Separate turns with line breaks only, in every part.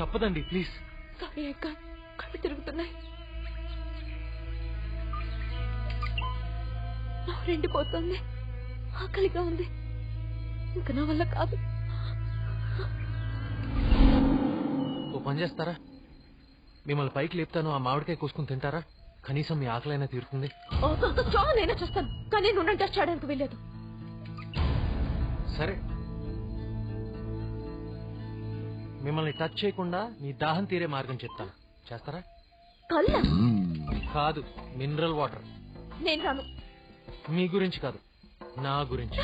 తప్పదండి please.
Sorry అక్క, కళ్ళు తిరుగుతున్నాయి. రెండిపోతుంది, ఆకలిగా ఉంది, ఇంకా నా వల్ల కాదు.
ఓ పని చేస్తారా, మిమ్మల్ని పైకి లేపుతాను, ఆ మామిడికాయ కోసుకుని తింటారా? కనీసం మీ ఆకలైనా తీరుతుంది.
నేనే చూస్తాను, కానీ నువ్వు టచ్ చేయడానికి వెళ్ళలేదు.
సరే, మిమ్మల్ని టచ్ చేయకుండా మీ దాహం తీరే మార్గం చెప్తాను, చేస్తారా?
కళ్ళ
కాదు, మినరల్ వాటర్.
నేను రాను.
మీ గురించి కాదు, నా గురించి.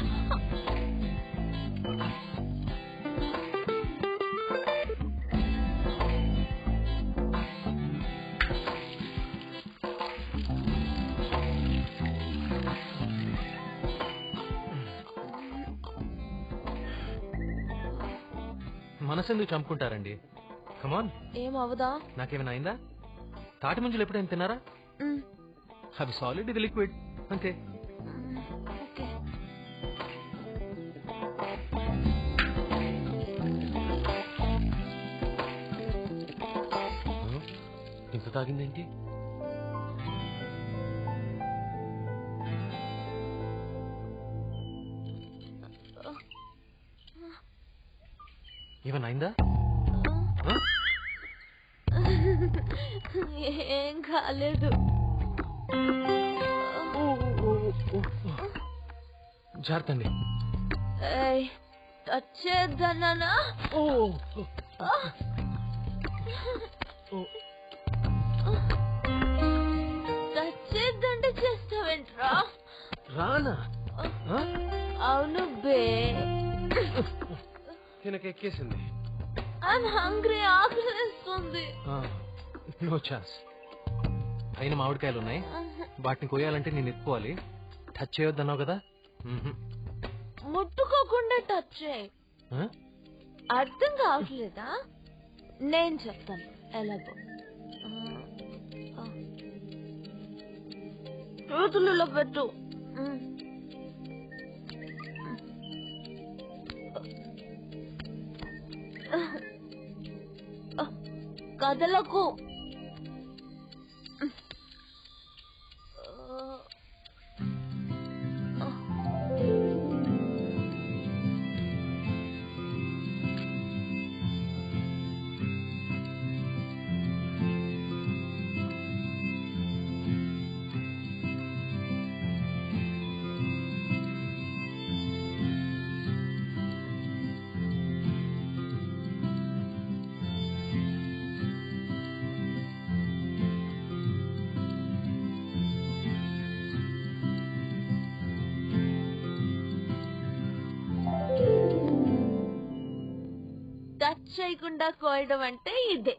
మనసెందుకు చంపుకుంటారండి? కమాన్.
ఏమవదా?
నాకేమైనా అయిందా? తాటి ముంజలు ఎప్పుడైనా తిన్నారా? అవి సాలిడ్, ఇది లిక్విడ్ అంతే. ఇంత తాగిందేంటి? ఏమన్నా అయిందా?
ఏం కాలేదు.
జాగ్రత్తండి.
టచ్ చేద్దానా? టచ్ చేద్దంటే చేస్తావేంట్రా?
రానా?
అవును బే.
తినకెక్కేసింది.
ఐఎమ్ హంగ్రీ, ఆకలిస్తుంది.
No chance. పైన మామిడికాయలు ఉన్నాయి, వాటిని కోయాలంటే నేను ఎత్తుకోవాలి. టచ్ చేయొద్దన్నావు కదా.
ముట్టుకోకుండా టచ్ చేయి. అర్థం కావట్లేదా? నేను చెప్తాను ఎలాగో. చేతులలో పెట్టు. కదలకు. టచ్ చేయకుండా కోయడం అంటే ఇదే.